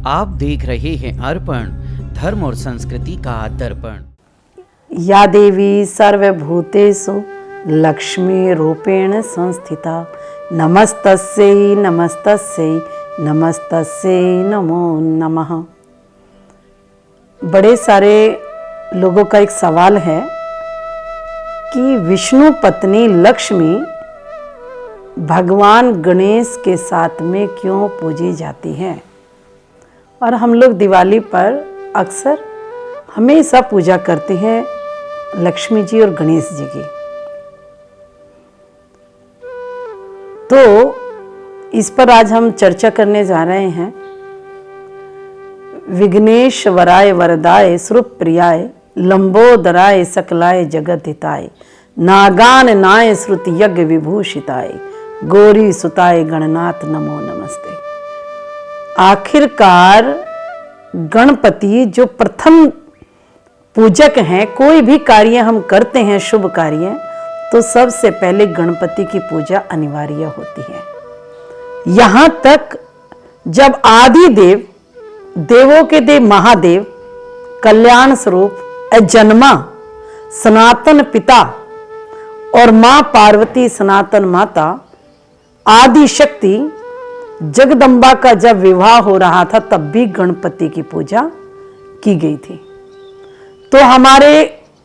आप देख रहे हैं अर्पण, धर्म और संस्कृति का दर्पण। या देवी सर्वभूतेषु लक्ष्मी रूपेण संस्थिता नमस्तस्यै नमस्तस्यै नमस्तस्यै नमो नमः। बड़े सारे लोगों का एक सवाल है कि विष्णु पत्नी लक्ष्मी भगवान गणेश के साथ में क्यों पूजी जाती हैं। और हम लोग दिवाली पर अक्सर हमेशा पूजा करते हैं लक्ष्मी जी और गणेश जी की। तो इस पर आज हम चर्चा करने जा रहे हैं। विघ्नेश्वराय वरदाय सुरप्रियाय लंबोदराय सकलाय जगत हिताय नागान नाय श्रुति यज्ञ विभूषिताय गौरी सुताय गणनाथ नमो नमस्ते। आखिरकार गणपति जो प्रथम पूजक हैं, कोई भी कार्य हम करते हैं शुभ कार्य तो सबसे पहले गणपति की पूजा अनिवार्य होती है। यहां तक जब आदि देव, देवों के देव महादेव, कल्याण स्वरूप अजन्मा सनातन पिता और मां पार्वती सनातन माता आदि शक्ति जगदम्बा का जब विवाह हो रहा था तब भी गणपति की पूजा की गई थी। तो हमारे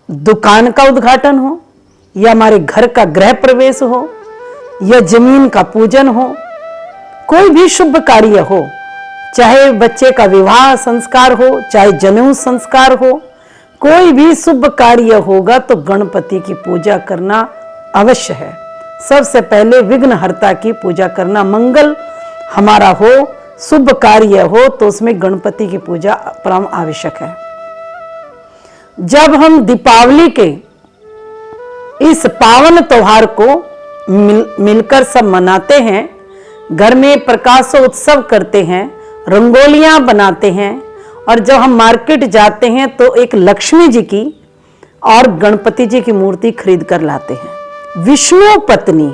दुकान का उद्घाटन हो या हमारे घर का गृह प्रवेश हो या जमीन का पूजन हो, कोई भी शुभ कार्य हो, चाहे बच्चे का विवाह संस्कार हो, चाहे जनेऊ संस्कार हो, कोई भी शुभ कार्य होगा तो गणपति की पूजा करना अवश्य है। सबसे पहले विघ्नहर्ता की पूजा करना, मंगल हमारा हो, शुभ कार्य हो तो उसमें गणपति की पूजा परम आवश्यक है। जब हम दीपावली के इस पावन त्योहार को मिलकर सब मनाते हैं, घर में प्रकाशोत्सव करते हैं, रंगोलियां बनाते हैं और जब हम मार्केट जाते हैं तो एक लक्ष्मी जी की और गणपति जी की मूर्ति खरीद कर लाते हैं। विष्णु पत्नी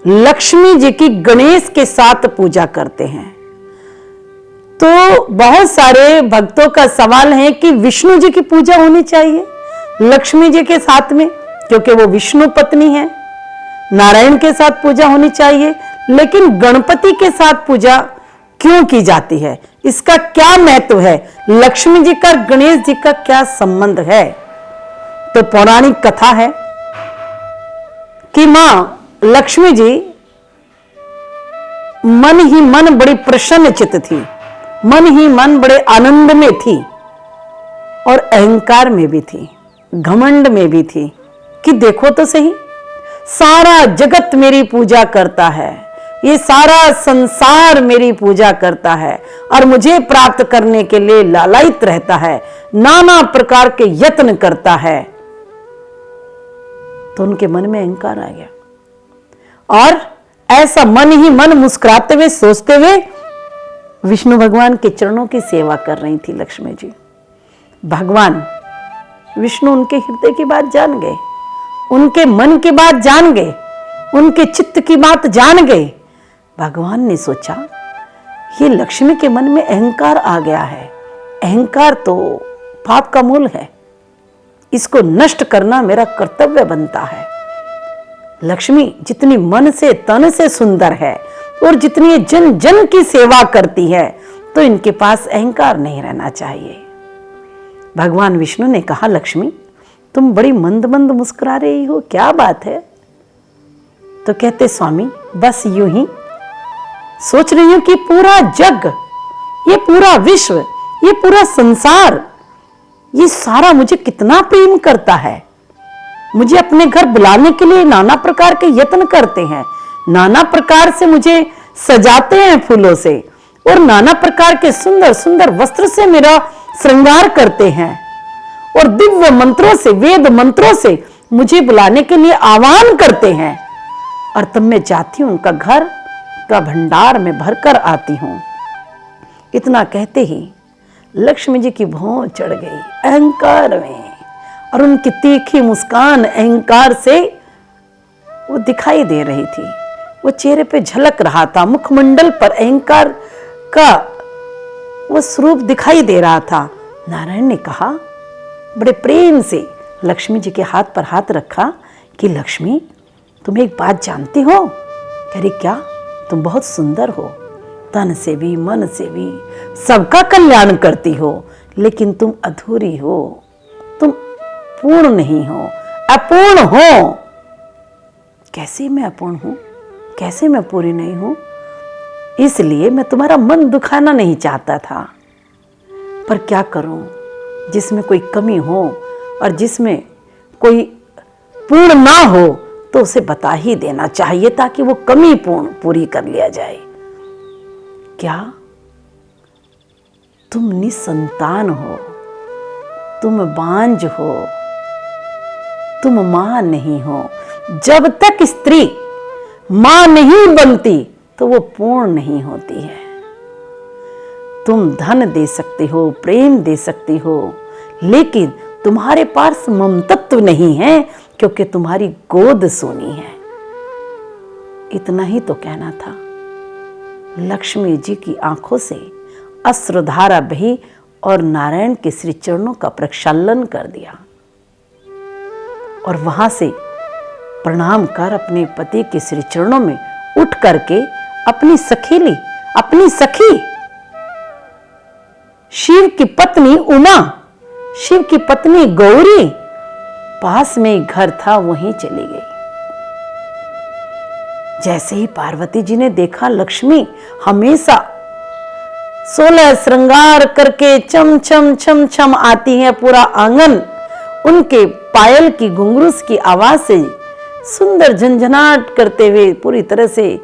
लक्ष्मी जी की गणेश के साथ पूजा करते हैं। तो बहुत सारे भक्तों का सवाल है कि विष्णु जी की पूजा होनी चाहिए लक्ष्मी जी के साथ में, क्योंकि वो विष्णु पत्नी है, नारायण के साथ पूजा होनी चाहिए, लेकिन गणपति के साथ पूजा क्यों की जाती है, इसका क्या महत्व है, लक्ष्मी जी का गणेश जी का क्या संबंध है। तो पौराणिक कथा है कि मां लक्ष्मी जी मन ही मन बड़ी प्रसन्न चित्त थी, मन ही मन बड़े आनंद में थी और अहंकार में भी थी, घमंड में भी थी कि देखो तो सही, सारा जगत मेरी पूजा करता है, ये सारा संसार मेरी पूजा करता है और मुझे प्राप्त करने के लिए लालायित रहता है, नाना प्रकार के यत्न करता है। तो उनके मन में अहंकार आ गया और ऐसा मन ही मन मुस्कुराते हुए सोचते हुए विष्णु भगवान के चरणों की सेवा कर रही थी लक्ष्मी जी। भगवान विष्णु उनके हृदय की बात जान गए, उनके मन की बात जान गए, उनके चित्त की बात जान गए। भगवान ने सोचा ये लक्ष्मी के मन में अहंकार आ गया है, अहंकार तो पाप का मूल है, इसको नष्ट करना मेरा कर्तव्य बनता है। लक्ष्मी जितनी मन से तन से सुंदर है और जितनी जन जन की सेवा करती है तो इनके पास अहंकार नहीं रहना चाहिए। भगवान विष्णु ने कहा, लक्ष्मी तुम बड़ी मंद मंद मुस्कुरा रही हो, क्या बात है। तो कहते, स्वामी बस यूं ही सोच रही हूं कि पूरा जग, ये पूरा विश्व, ये पूरा संसार, ये सारा मुझे कितना प्रेम करता है, मुझे अपने घर बुलाने के लिए नाना प्रकार के यत्न करते हैं, नाना प्रकार से मुझे सजाते हैं फूलों से और नाना प्रकार के सुंदर सुंदर वस्त्र से मेरा श्रृंगार करते हैं और दिव्य मंत्रों से, वेद मंत्रों से मुझे बुलाने के लिए आह्वान करते हैं और तब मैं जाती हूं उनका घर का भंडार में भरकर आती हूं। इतना कहते ही लक्ष्मी जी की भौं चढ़ गई अहंकार में और उनकी तीखी मुस्कान अहंकार से वो दिखाई दे रही थी, वो चेहरे पे झलक रहा था, मुखमंडल पर अहंकार का वो स्वरूप दिखाई दे रहा था। नारायण ने कहा, बड़े प्रेम से लक्ष्मी जी के हाथ पर हाथ रखा कि लक्ष्मी, तुम एक बात जानती हो? कह रही, क्या? तुम बहुत सुंदर हो, तन से भी मन से भी सबका कल्याण करती हो, लेकिन तुम अधूरी हो, तुम पूर्ण नहीं हो, अपूर्ण हो। कैसे मैं अपूर्ण हूं? कैसे मैं पूरी नहीं हूं? इसलिए मैं तुम्हारा मन दुखाना नहीं चाहता था, पर क्या करूं, जिसमें कोई कमी हो और जिसमें कोई पूर्ण ना हो तो उसे बता ही देना चाहिए ताकि वो कमी पूरी कर लिया जाए। क्या तुम निसंतान हो, तुम बांझ हो, तुम मां नहीं हो। जब तक स्त्री मां नहीं बनती तो वो पूर्ण नहीं होती है। तुम धन दे सकते हो, प्रेम दे सकती हो, लेकिन तुम्हारे पास ममतत्व नहीं है क्योंकि तुम्हारी गोद सोनी है। इतना ही तो कहना था। लक्ष्मी जी की आंखों से अश्रुधारा बही और नारायण के श्री चरणों का प्रक्षालन कर दिया और वहां से प्रणाम कर अपने पति के श्री चरणों में उठ करके अपनी सखी शिव की पत्नी उमा, शिव की पत्नी गौरी, पास में ही घर था वहीं चली गई। जैसे ही पार्वती जी ने देखा लक्ष्मी हमेशा 16 श्रृंगार करके चम चम चम चम आती है, पूरा आंगन उनके पायल की घुंघरूस की आवाज से सुंदर झंझनाट करते हुए पूरी तरह से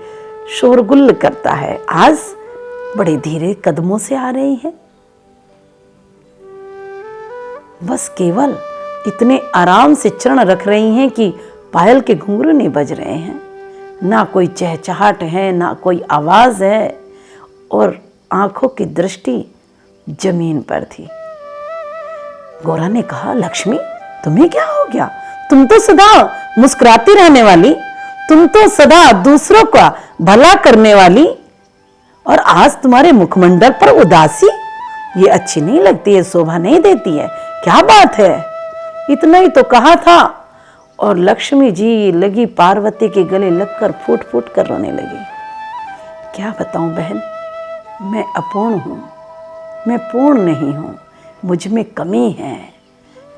शोरगुल करता है, आज बड़े धीरे कदमों से आ रही है। बस केवल इतने आराम से चरण रख रही हैं कि पायल के घुंघरू नहीं बज रहे हैं, ना कोई चहचहाट है, ना कोई आवाज है, और आंखों की दृष्टि जमीन पर थी। गौरा ने कहा, लक्ष्मी तुम्हें क्या हो गया? तुम तो सदा मुस्कुराती रहने वाली, तुम तो सदा दूसरों का भला करने वाली, और आज तुम्हारे मुखमंडल पर उदासी, ये अच्छी नहीं लगती है, शोभा नहीं देती है, क्या बात है? इतना ही तो कहा था और लक्ष्मी जी लगी पार्वती के गले लगकर फूट फूट कर रोने लगी। क्या बताऊं बहन, मैं अपूर्ण हूं, मैं पूर्ण नहीं हूं, मुझ में कमी है।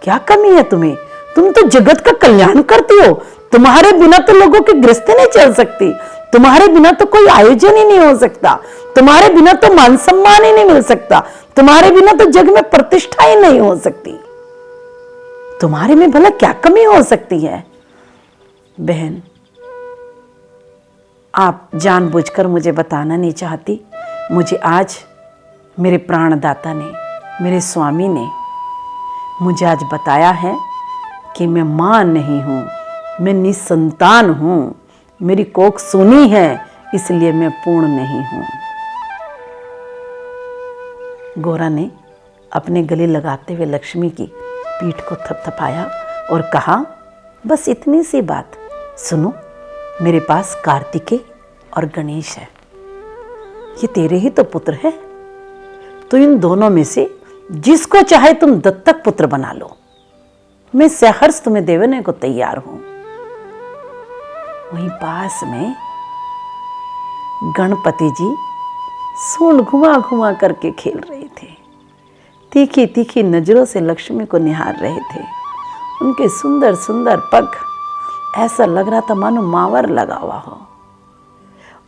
क्या कमी है तुम्हें? तुम तो जगत का कल्याण करती हो, तुम्हारे बिना तो लोगों की गृहस्थी नहीं चल सकती, तुम्हारे बिना तो कोई आयोजन ही नहीं हो सकता, तुम्हारे बिना तो मान सम्मान ही नहीं मिल सकता, तुम्हारे बिना तो जग में प्रतिष्ठा ही नहीं हो सकती। तुम्हारे में भला क्या कमी हो सकती है? बहन, आप जानबूझकर मुझे बताना नहीं चाहती, मुझे आज मेरे प्राणदाता ने, मेरे स्वामी ने मुझे आज बताया है कि मैं मां नहीं हूं, मैं निसंतान हूं, मेरी कोख सूनी है, इसलिए मैं पूर्ण नहीं हूं। गोरा ने अपने गले लगाते हुए लक्ष्मी की पीठ को थपथपाया और कहा, बस इतनी सी बात सुनो, मेरे पास कार्तिकेय और गणेश है, ये तेरे ही तो पुत्र है, तो इन दोनों में से जिसको चाहे तुम दत्तक पुत्र बना लो, मैं सहर्ष तुम्हें देने को तैयार हूं। वहीं पास में गणपति जी सूंड घुमा घुमा करके खेल रहे थे, तीखी तीखी नजरों से लक्ष्मी को निहार रहे थे। उनके सुंदर सुंदर पग, ऐसा लग रहा था मानो मावर लगा हुआ हो,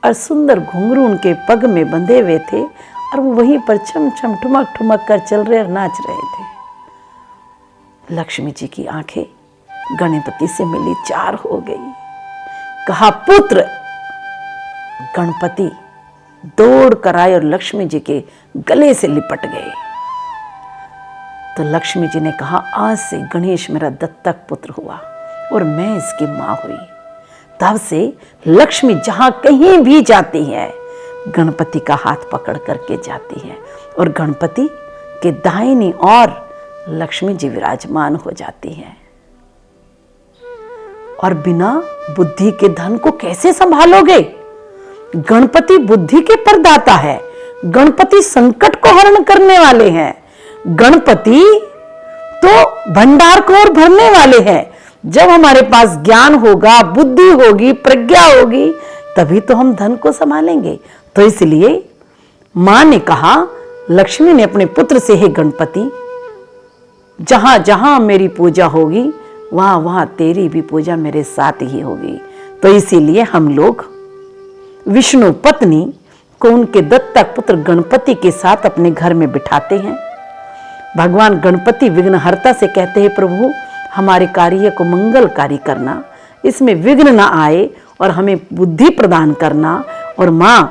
और सुंदर घुंघरू उनके पग में बंधे हुए थे और वो वहीं पर छम छम ठुमक ठुमक कर चल रहे और नाच रहे थे। लक्ष्मी जी की आंखें गणपति से मिली चार हो गई। कहा, पुत्र। गणपति दौड़ कर आए और लक्ष्मी जी के गले से लिपट गए। तो लक्ष्मी जी ने कहा, आज से गणेश मेरा दत्तक पुत्र हुआ और मैं इसकी मां हुई। तब से लक्ष्मी जहां कहीं भी जाती है, गणपति का हाथ पकड़ करके जाती है और गणपति के दाहिनी ओर लक्ष्मी जी विराजमान हो जाती है। और बिना बुद्धि के धन को कैसे संभालोगे? गणपति बुद्धि के प्रदाता है, गणपति संकट को हरण करने वाले हैं। गणपति तो भंडार को और भरने वाले हैं। जब हमारे पास ज्ञान होगा, बुद्धि होगी, प्रज्ञा होगी, तभी तो हम धन को संभालेंगे। तो इसलिए मां ने कहा, लक्ष्मी ने अपने पुत्र से, हे गणपति, जहां जहां मेरी पूजा होगी वहां वहां तेरी भी पूजा मेरे साथ ही होगी। तो इसीलिए हम लोग विष्णु पत्नी को उनके दत्तक पुत्र गणपति के साथ अपने घर में बिठाते हैं। भगवान गणपति विघ्नहर्ता से कहते हैं, प्रभु हमारे कार्य को मंगलकारी करना, इसमें विघ्न ना आए और हमें बुद्धि प्रदान करना। और मां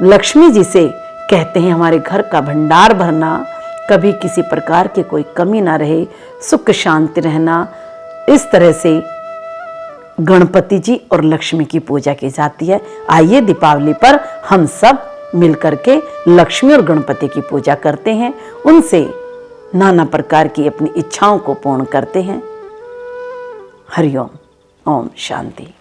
लक्ष्मी जी से कहते हैं, हमारे घर का भंडार भरना, कभी किसी प्रकार की कोई कमी ना रहे, सुख शांति रहना। इस तरह से गणपति जी और लक्ष्मी की पूजा की जाती है। आइए दीपावली पर हम सब मिलकर के लक्ष्मी और गणपति की पूजा करते हैं, उनसे नाना प्रकार की अपनी इच्छाओं को पूर्ण करते हैं। हरिओम। ओम शांति।